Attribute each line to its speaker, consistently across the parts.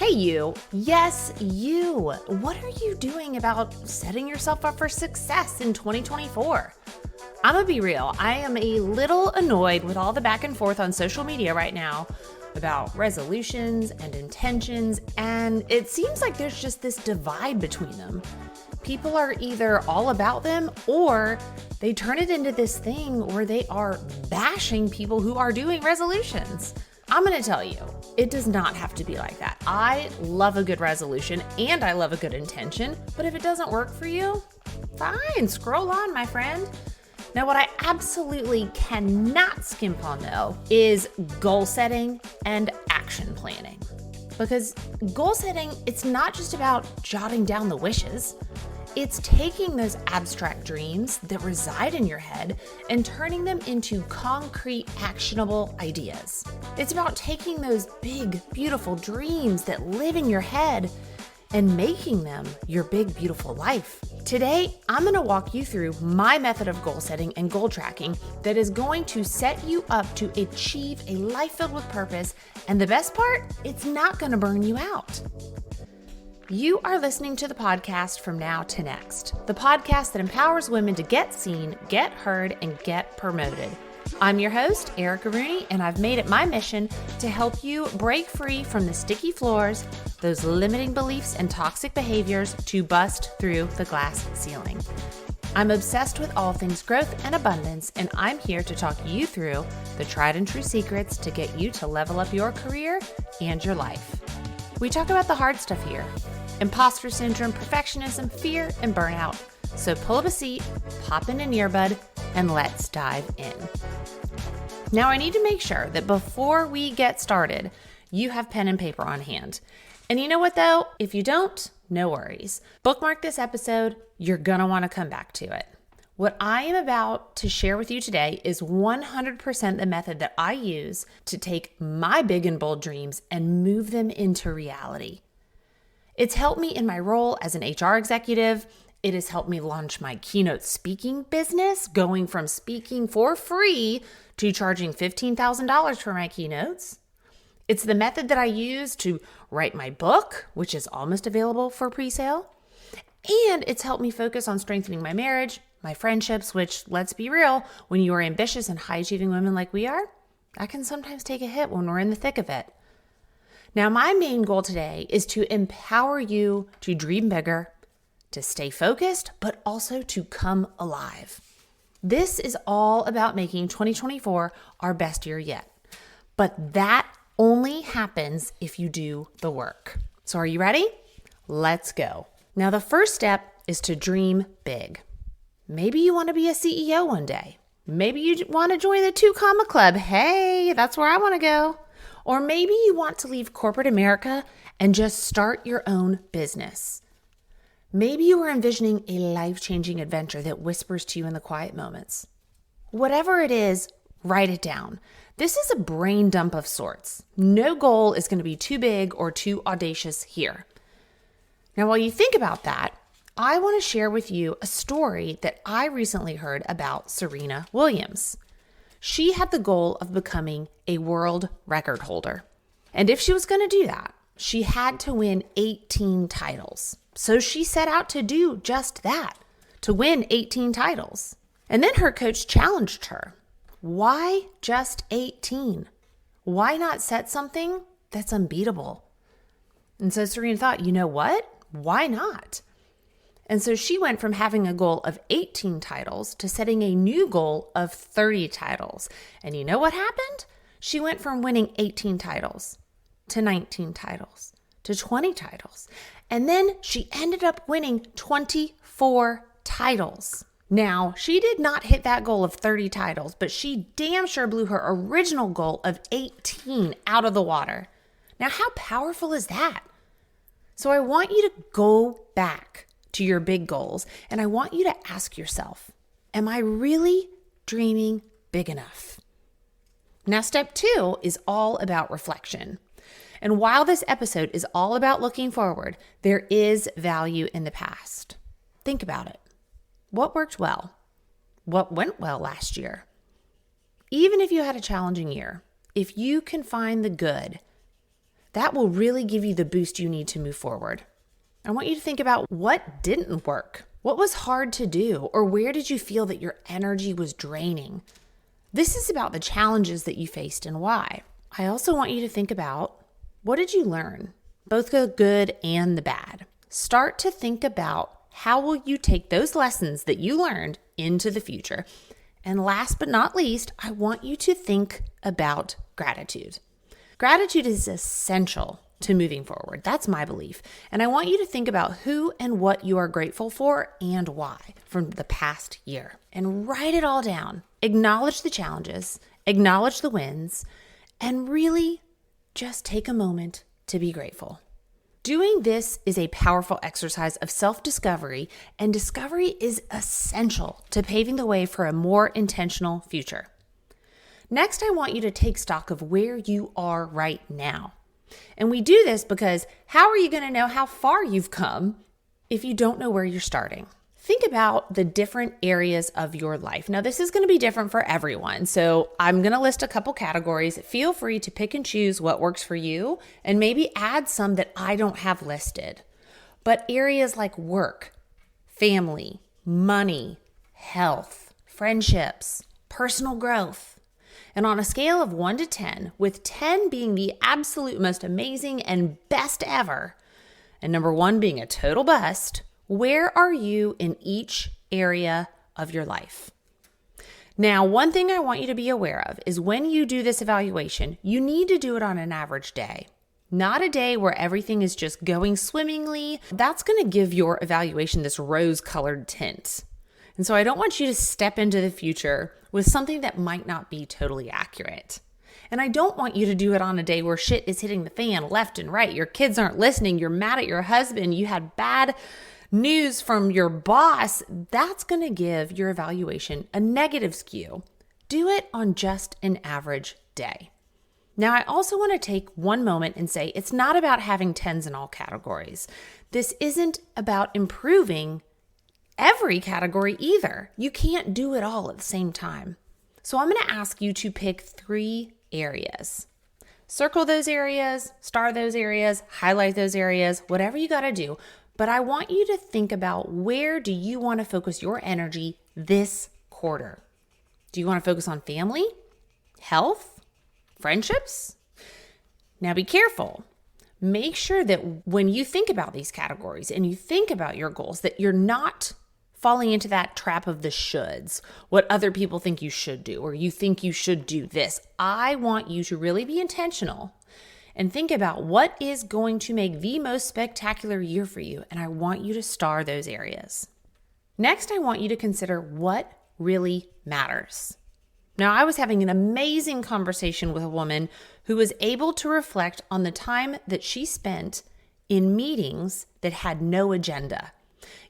Speaker 1: Hey you, yes you. What are you doing about setting yourself up for success in 2024? I'm gonna be real, I am a little annoyed with all the back and forth on social media right now about resolutions and intentions, and it seems like there's just this divide between them. People are either all about them or they turn it into this thing where they are bashing people who are doing resolutions. I'm going to tell you, it does not have to be like that. I love a good resolution and I love a good intention, but if it doesn't work for you, fine, scroll on, my friend. Now, what I absolutely cannot skimp on though is goal setting and action planning. Because goal setting, it's not just about jotting down the wishes. It's taking those abstract dreams that reside in your head and turning them into concrete, actionable ideas. It's about taking those big, beautiful dreams that live in your head and making them your big, beautiful life. Today, I'm going to walk you through my method of goal setting and goal tracking that is going to set you up to achieve a life filled with purpose. And the best part, it's not going to burn you out. You are listening to the podcast From Now to Next, the podcast that empowers women to get seen, get heard, and get promoted. I'm your host, Erica Rooney, and I've made it my mission to help you break free from the sticky floors, those limiting beliefs and toxic behaviors to bust through the glass ceiling. I'm obsessed with all things growth and abundance, and I'm here to talk you through the tried and true secrets to get you to level up your career and your life. We talk about the hard stuff here: imposter syndrome, perfectionism, fear, and burnout. So pull up a seat, pop in an earbud, and let's dive in. Now, I need to make sure that before we get started, you have pen and paper on hand. And you know what though? If you don't, no worries. Bookmark this episode. You're gonna want to come back to it. What I am about to share with you today is 100% the method that I use to take my big and bold dreams and move them into reality. It's helped me in my role as an HR executive. It has helped me launch my keynote speaking business, going from speaking for free to charging $15,000 for my keynotes. It's the method that I use to write my book, which is almost available for pre-sale. And it's helped me focus on strengthening my marriage, my friendships, which, let's be real, when you are ambitious and high-achieving women like we are, that can sometimes take a hit when we're in the thick of it. Now, my main goal today is to empower you to dream bigger, to stay focused, but also to come alive. This is all about making 2024 our best year yet. But that only happens if you do the work. So are you ready? Let's go. Now, the first step is to dream big. Maybe you want to be a CEO one day. Maybe you want to join the 2 Comma Club. Hey, that's where I want to go. Or maybe you want to leave corporate America and just start your own business. Maybe you are envisioning a life-changing adventure that whispers to you in the quiet moments. Whatever it is, write it down. This is a brain dump of sorts. No goal is going to be too big or too audacious here. Now, while you think about that, I want to share with you a story that I recently heard about Serena Williams. She had the goal of becoming a world record holder. And if she was going to do that, she had to win 18 titles. So she set out to do just that, to win 18 titles. And then her coach challenged her. Why just 18? Why not set something that's unbeatable? And so Serena thought, you know what? Why not? And so she went from having a goal of 18 titles to setting a new goal of 30 titles. And you know what happened? She went from winning 18 titles to 19 titles to 20 titles. And then she ended up winning 24 titles. Now, she did not hit that goal of 30 titles, but she damn sure blew her original goal of 18 out of the water. Now, how powerful is that? So I want you to go back to your big goals, and I want you to ask yourself, am I really dreaming big enough? Now, step 2 is all about reflection. And while this episode is all about looking forward, there is value in the past. Think about it. What worked well? What went well last year? Even if you had a challenging year, if you can find the good, That will really give you the boost you need to move forward. I want you to think about what didn't work. What was hard to do? Or where did you feel that your energy was draining? This is about the challenges that you faced and why. I also want you to think about, what did you learn? Both the good and the bad. Start to think about how will you take those lessons that you learned into the future. And last but not least, I want you to think about gratitude. Gratitude is essential to moving forward. That's my belief. And I want you to think about who and what you are grateful for and why from the past year. And write it all down. Acknowledge the challenges, acknowledge the wins, and really just take a moment to be grateful. Doing this is a powerful exercise of self-discovery, and discovery is essential to paving the way for a more intentional future. Next, I want you to take stock of where you are right now. And we do this because how are you going to know how far you've come if you don't know where you're starting? Think about the different areas of your life. Now, this is going to be different for everyone. So I'm going to list a couple categories. Feel free to pick and choose what works for you and maybe add some that I don't have listed. But areas like work, family, money, health, friendships, personal growth. And on a scale of 1 to 10, with 10 being the absolute most amazing and best ever, and number 1 being a total bust, where are you in each area of your life? Now, one thing I want you to be aware of is when you do this evaluation, you need to do it on an average day, not a day where everything is just going swimmingly. That's going to give your evaluation this rose-colored tint. And so I don't want you to step into the future with something that might not be totally accurate. And I don't want you to do it on a day where shit is hitting the fan left and right. Your kids aren't listening. You're mad at your husband. You had bad news from your boss. That's going to give your evaluation a negative skew. Do it on just an average day. Now, I also want to take one moment and say it's not about having 10s in all categories. This isn't about improving every category either. You can't do it all at the same time. So I'm going to ask you to pick 3 areas. Circle those areas, star those areas, highlight those areas, whatever you got to do. But I want you to think about, where do you want to focus your energy this quarter? Do you want to focus on family, health, friendships? Now be careful. Make sure that when you think about these categories and you think about your goals, that you're not falling into that trap of the shoulds, what other people think you should do, or you think you should do this. I want you to really be intentional and think about what is going to make the most spectacular year for you, and I want you to star those areas. Next, I want you to consider what really matters. Now, I was having an amazing conversation with a woman who was able to reflect on the time that she spent in meetings that had no agenda.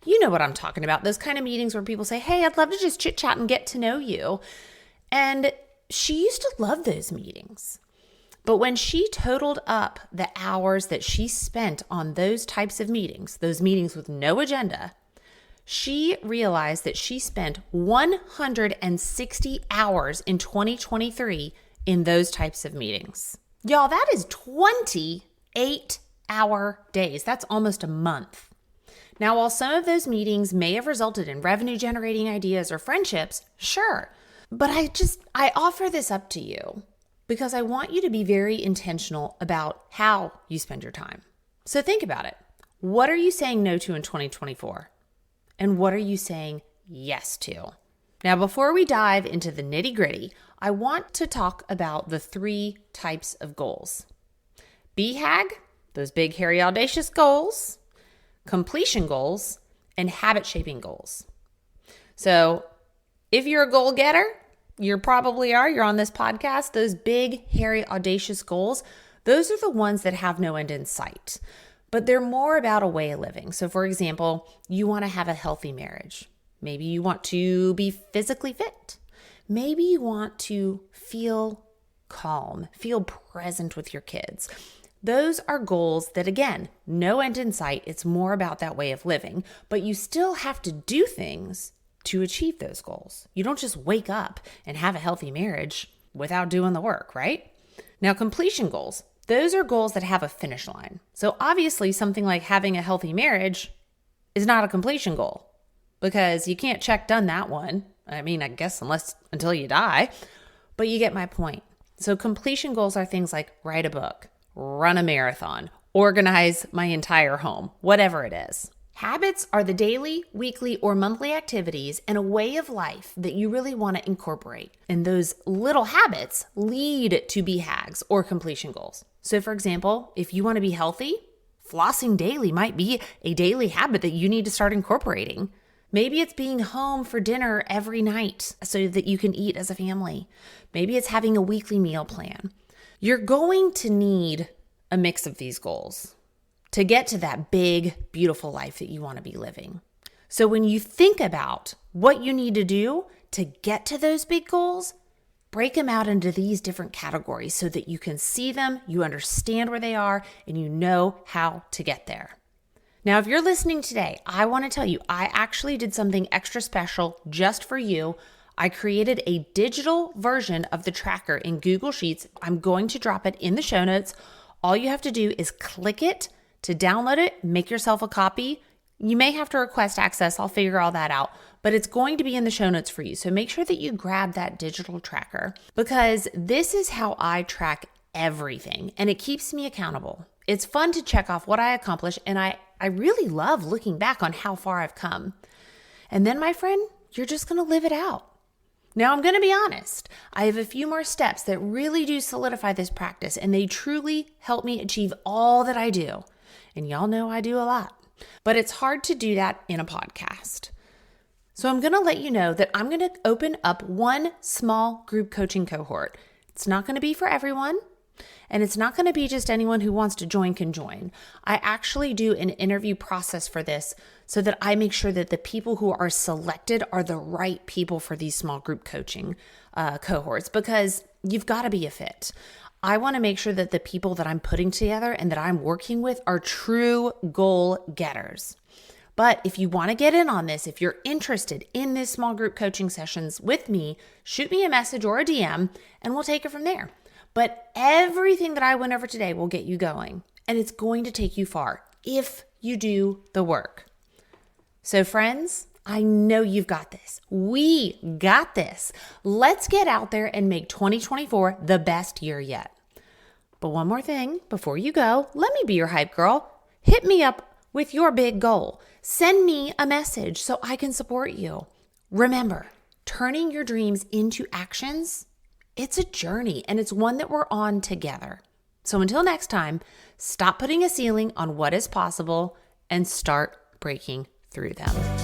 Speaker 1: You know what I'm talking about, those kind of meetings where people say, hey, I'd love to just chit chat and get to know you. And she used to love those meetings. But when she totaled up the hours that she spent on those types of meetings, those meetings with no agenda, she realized that she spent 160 hours in 2023 in those types of meetings. Y'all, that is 28-hour days. That's almost a month. Now, while some of those meetings may have resulted in revenue-generating ideas or friendships, sure, but I offer this up to you because I want you to be very intentional about how you spend your time. So think about it. What are you saying no to in 2024? And what are you saying yes to? Now, before we dive into the nitty-gritty, I want to talk about the 3 types of goals. BHAG, those big, hairy, audacious goals, completion goals, and habit-shaping goals. So if you're a goal getter, you're on this podcast, those big, hairy, audacious goals, those are the ones that have no end in sight. But they're more about a way of living. So for example, you want to have a healthy marriage. Maybe you want to be physically fit. Maybe you want to feel calm, feel present with your kids. Those are goals that, again, no end in sight. It's more about that way of living, but you still have to do things to achieve those goals. You don't just wake up and have a healthy marriage without doing the work, right? Now, completion goals. Those are goals that have a finish line. So obviously something like having a healthy marriage is not a completion goal because you can't check done that one. I mean, I guess until you die, but you get my point. So completion goals are things like write a book, run a marathon, organize my entire home, whatever it is. Habits are the daily, weekly, or monthly activities and a way of life that you really want to incorporate. And those little habits lead to BHAGs or completion goals. So for example, if you want to be healthy, flossing daily might be a daily habit that you need to start incorporating. Maybe it's being home for dinner every night so that you can eat as a family. Maybe it's having a weekly meal plan. You're going to need a mix of these goals to get to that big, beautiful life that you want to be living. So when you think about what you need to do to get to those big goals, break them out into these different categories so that you can see them, you understand where they are, and you know how to get there. Now, if you're listening today, I want to tell you, I actually did something extra special just for you. I created a digital version of the tracker in Google Sheets. I'm going to drop it in the show notes. All you have to do is click it to download it, make yourself a copy. You may have to request access. I'll figure all that out, but it's going to be in the show notes for you. So make sure that you grab that digital tracker because this is how I track everything and it keeps me accountable. It's fun to check off what I accomplished and I really love looking back on how far I've come. And then, my friend, you're just going to live it out. Now, I'm going to be honest. I have a few more steps that really do solidify this practice and they truly help me achieve all that I do. And y'all know I do a lot, but it's hard to do that in a podcast. So I'm going to let you know that I'm going to open up one small group coaching cohort. It's not going to be for everyone, and it's not going to be just anyone who wants to join can join. I actually do an interview process for this so that I make sure that the people who are selected are the right people for these small group coaching cohorts because you've got to be a fit. I want to make sure that the people that I'm putting together and that I'm working with are true goal getters. But if you want to get in on this, if you're interested in this small group coaching sessions with me, shoot me a message or a DM and we'll take it from there. But everything that I went over today will get you going and it's going to take you far if you do the work. So friends, I know you've got this. We got this. Let's get out there and make 2024 the best year yet. But one more thing before you go, let me be your hype girl. Hit me up with your big goal. Send me a message so I can support you. Remember, turning your dreams into actions, it's a journey and it's one that we're on together. So until next time, stop putting a ceiling on what is possible and start breaking through them.